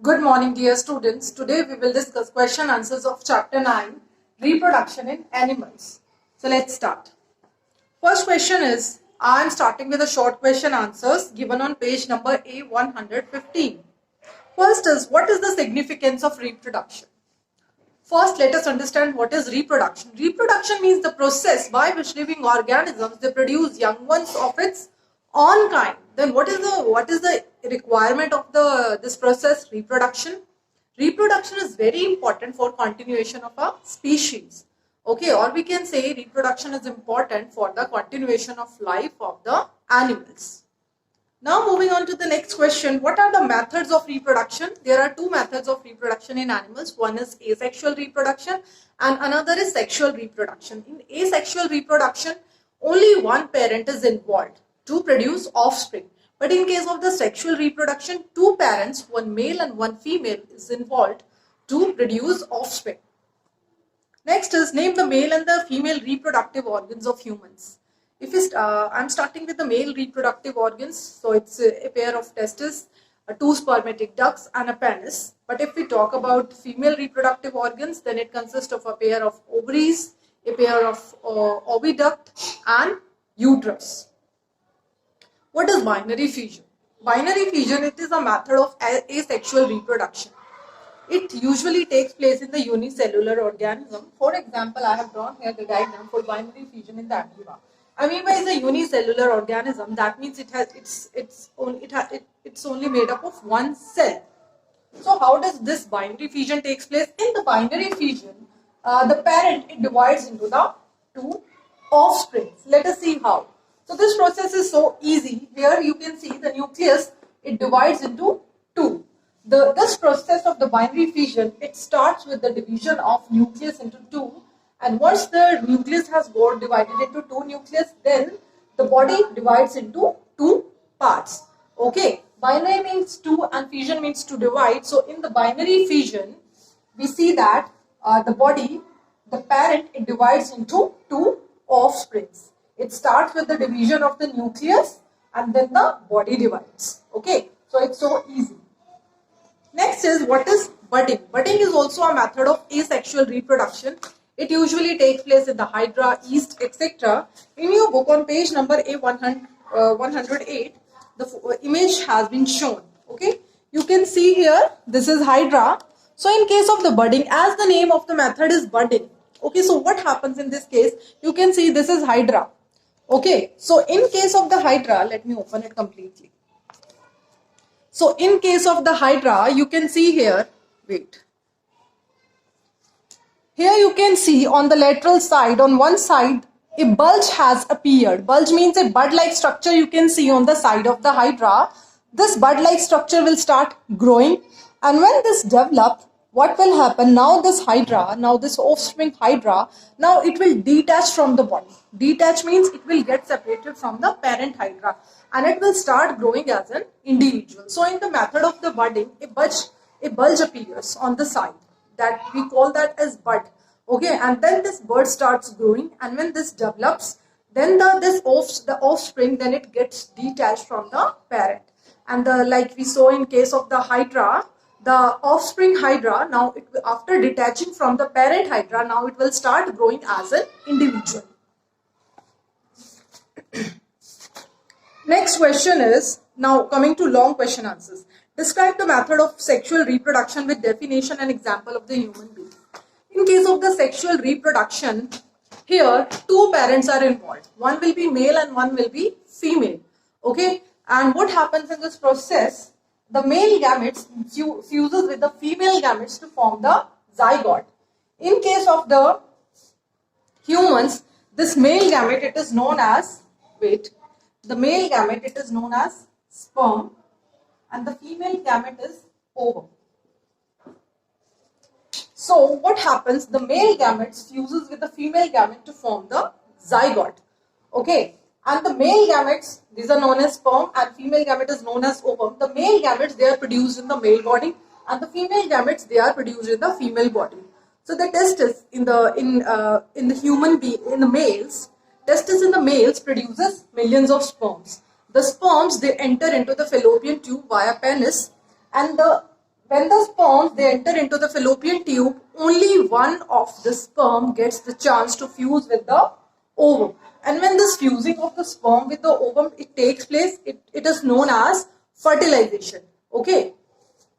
Good morning, dear students. Today we will discuss question answers of chapter 9, reproduction in animals. So let's start. First question is, I am starting with the short question answers given on page number A115. First is, what is the significance of reproduction? First, let us understand what is reproduction. Reproduction means the process by which living organisms they produce young ones of its own kind. Then what is the requirement of this process? Reproduction. Reproduction is very important for continuation of a species. Okay, or we can say reproduction is important for the continuation of life of the animals. Now moving on to the next question, what are the methods of reproduction? There are two methods of reproduction in animals. One is asexual reproduction and another is sexual reproduction. In asexual reproduction, only one parent is involved to produce offspring. But in case of the sexual reproduction, two parents, one male and one female, is involved to produce offspring. Next is, name the male and the female reproductive organs of humans. If I'm starting with the male reproductive organs, so it's a pair of testes, two spermatic ducts and a penis. But if we talk about female reproductive organs, then it consists of a pair of ovaries, a pair of oviduct and uterus. What is binary fission? Binary fission, it is a method of asexual reproduction. It usually takes place in the unicellular organism. For example, I have drawn here the diagram for binary fission in the amoeba. Amoeba is a unicellular organism. That means it's only made up of one cell. So how does this binary fission takes place? In the binary fission, the parent it divides into the two offsprings. Let us see how. So this process is so easy. Here you can see the nucleus. It divides into two. This process of the binary fission, it starts with the division of nucleus into two, and once the nucleus has got divided into two nucleus, then the body divides into two parts. Okay, binary means two and fission means to divide. So in the binary fission, we see that the parent, it divides into two offsprings. It starts with the division of the nucleus and then the body divides. Okay, so it's so easy. Next is, what is budding? Budding is also a method of asexual reproduction. It usually takes place in the hydra, yeast, etc. In your book on page number A108, the image has been shown. Okay, you can see here, this is hydra. So in case of the budding, as the name of the method is budding. Okay, so what happens in this case? You can see this is hydra. Okay, so in case of the hydra, let me open it completely. So in case of the hydra, you can see here, wait. Here you can see on the lateral side, on one side, a bulge has appeared. Bulge means a bud-like structure you can see on the side of the hydra. This bud-like structure will start growing. And when this develops, what will happen? Now this hydra, now this offspring hydra, now it will detach from the body. Detach means it will get separated from the parent hydra and it will start growing as an individual. So in the method of the budding, a bulge appears on the side. That we call that as bud. Okay, and then this bud starts growing, and when this develops, then the offspring, then it gets detached from the parent. And like we saw in case of the hydra, the offspring hydra, now after detaching from the parent hydra, now it will start growing as an individual. Next question is, now coming to long question answers. Describe the method of sexual reproduction with definition and example of the human being. In case of the sexual reproduction, here two parents are involved. One will be male and one will be female. Okay, and what happens in this process? The male gametes fuses with the female gametes to form the zygote. In case of the humans, this male gamete, it is known as, the male gamete, it is known as sperm, and the female gamete is ovum. So what happens? The male gametes fuses with the female gamete to form the zygote. Okay, and the male gametes, these are known as sperm, and female gamete is known as ovum. The male gametes, they are produced in the male body, and the female gametes, they are produced in the female body. So the testis in the human being, in the males, testis in the males produces millions of sperms. The sperms, they enter into the fallopian tube via penis, and the when the sperms they enter into the fallopian tube, only one of the sperm gets the chance to fuse with the ovum. And when this fusing of the sperm with the ovum it takes place, it is known as fertilization. Okay.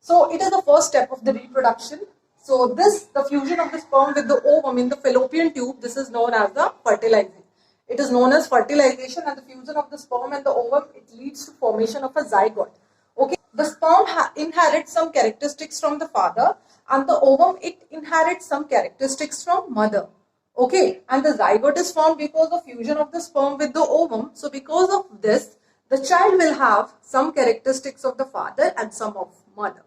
So it is the first step of the reproduction. So the fusion of the sperm with the ovum in the fallopian tube, this is known as the fertilization. It is known as fertilization, and the fusion of the sperm and the ovum, it leads to formation of a zygote. Okay, the sperm inherits some characteristics from the father, and the ovum, it inherits some characteristics from mother. Okay, and the zygote is formed because of fusion of the sperm with the ovum. So because of this, the child will have some characteristics of the father and some of mother.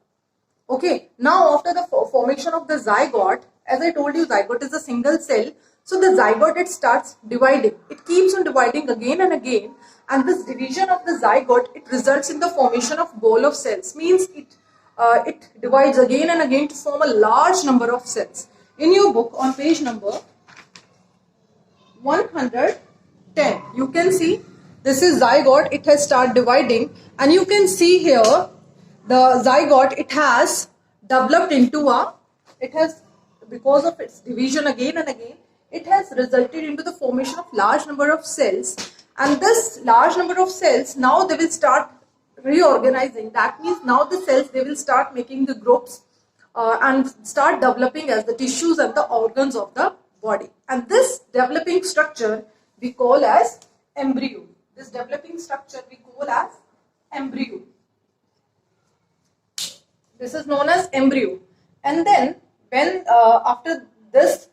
Okay, now after the formation of the zygote, as I told you, zygote is a single cell. So the zygote, it starts dividing. It keeps on dividing again and again. And this division of the zygote, it results in the formation of ball of cells. Means it divides again and again to form a large number of cells. In your book on page number 110, you can see this is zygote. It has started dividing, and you can see here the zygote, it has developed into because of its division again and again, it has resulted into the formation of large number of cells. And this large number of cells, now they will start reorganizing. That means now the cells, they will start making the groups and start developing as the tissues and the organs of the body. And this developing structure we call as embryo. This developing structure we call as embryo. This is known as embryo. And then when after this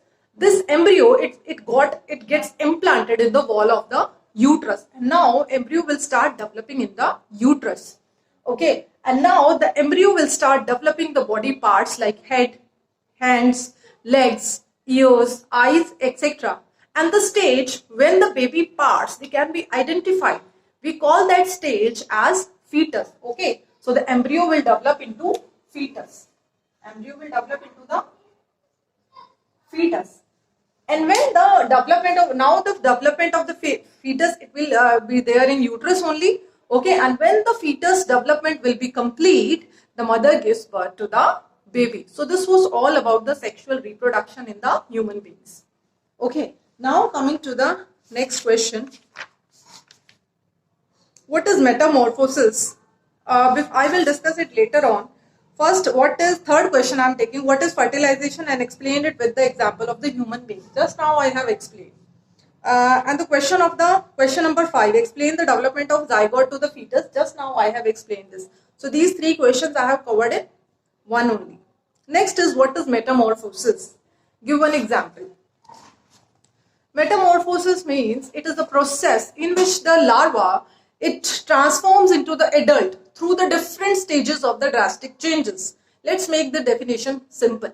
embryo, it gets implanted in the wall of the uterus. And now embryo will start developing in the uterus. Okay. And now the embryo will start developing the body parts like head, hands, legs, ears, eyes, etc. And the stage when the baby parts, they can be identified. We call that stage as fetus. Okay. So the embryo will develop into fetus. Embryo will develop into the fetus. And when the development of the fetus, it will be there in uterus only. Okay, and when the fetus development will be complete, the mother gives birth to the baby. So this was all about the sexual reproduction in the human beings. Okay, now coming to the next question. What is metamorphosis? I will discuss it later on. First, third question I am taking, what is fertilization, and explain it with the example of the human being. Just now I have explained. And the question number 5, explain the development of zygote to the fetus. Just now I have explained this. So these 3 questions I have covered in one only. Next is, what is metamorphosis? Give one example. Metamorphosis means it is a process in which the larva, it transforms into the adult through the different stages of the drastic changes. Let's make the definition simple.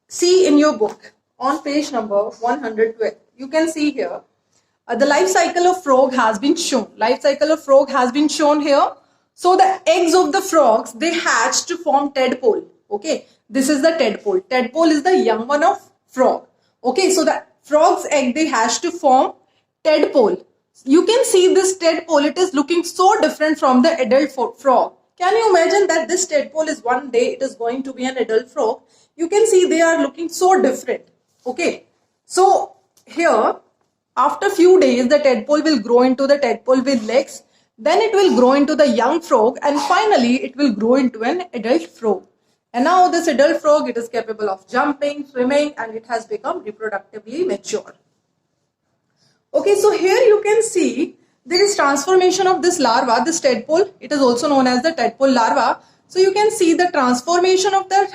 See in your book on page number 112. You can see here the life cycle of frog has been shown. Life cycle of frog has been shown here. So the eggs of the frogs, they hatch to form tadpole. Okay, this is the tadpole. Tadpole is the young one of frog. Okay, so the frog's egg, they hatch to form tadpole. You can see this tadpole, it is looking so different from the adult frog. Can you imagine that this tadpole is one day, it is going to be an adult frog? You can see they are looking so different. Okay, so here, after few days, the tadpole will grow into the tadpole with legs. Then it will grow into the young frog, and finally it will grow into an adult frog. And now this adult frog, it is capable of jumping, swimming, and it has become reproductively mature. Okay, so here you can see there is transformation of this larva, this tadpole. It is also known as the tadpole larva. So you can see the transformation of the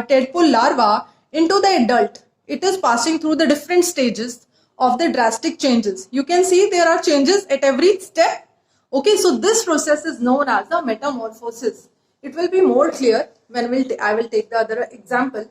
tadpole larva into the adult. It is passing through the different stages of the drastic changes. You can see there are changes at every step. Okay, so this process is known as the metamorphosis. It will be more clear when I will take the other example.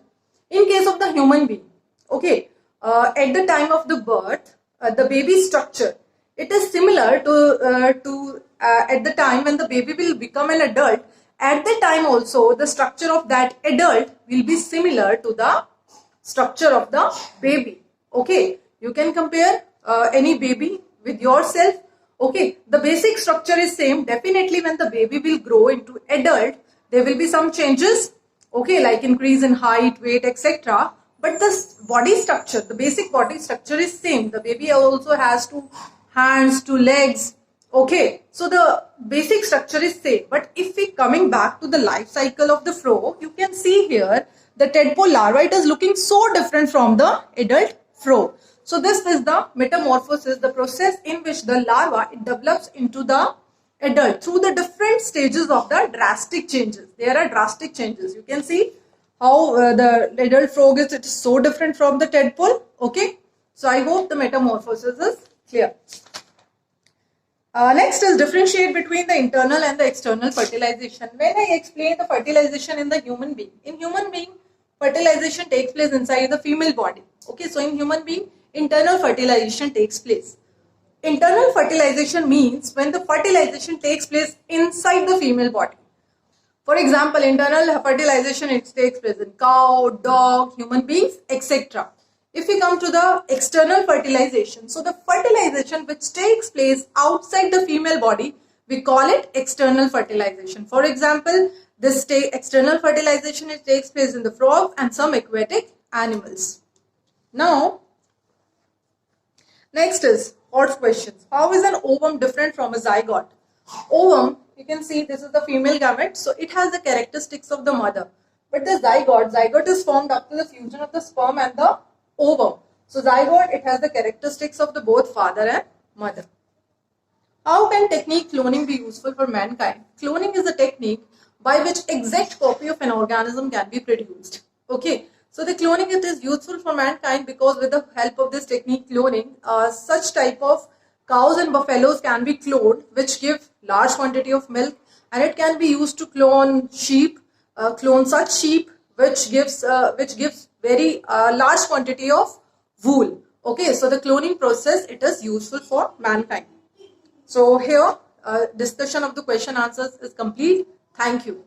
In case of the human being, okay, at the time of the birth, the baby structure, it is similar to at the time when the baby will become an adult. At the time also, the structure of that adult will be similar to the structure of the baby. Okay, you can compare any baby with yourself. Okay, the basic structure is same. Definitely when the baby will grow into adult, There will be some changes, okay, like increase in height, weight, etc. But the body structure, the basic body structure is same. The baby also has two hands, two legs, okay. So the basic structure is same. But if we coming back to the life cycle of the frog, you can see here the tadpole larva, it is looking so different from the adult frog. So this is the metamorphosis, the process in which the larva, it develops into the adult through the different stages of the drastic changes. There are drastic changes. You can see how the adult frog is, it is so different from the tadpole. Okay. So I hope the metamorphosis is clear. Next is differentiate between the internal and the external fertilization. When I explain the fertilization in the human being, fertilization takes place inside the female body. Okay, so in human being, internal fertilization takes place. Internal fertilization means when the fertilization takes place inside the female body. For example, internal fertilization, it takes place in cow, dog, human beings, etc. If we come to the external fertilization, so the fertilization which takes place outside the female body, we call it external fertilization. For example, this external fertilization, it takes place in the frogs and some aquatic animals. Now, next is hot questions. How is an ovum different from a zygote? Ovum, you can see this is the female gamete, so it has the characteristics of the mother. But the zygote is formed after the fusion of the sperm and the ovum. So zygote, it has the characteristics of the both father and mother. How can technique cloning be useful for mankind? Cloning is a technique by which exact copy of an organism can be produced. Okay, so the cloning, it is useful for mankind because with the help of this technique cloning, such type of cows and buffaloes can be cloned, which give large quantity of milk, and it can be used to clone sheep, clone such sheep which gives very large quantity of wool. Okay, so the cloning process, it is useful for mankind. So here discussion of the question answers is complete. Thank you.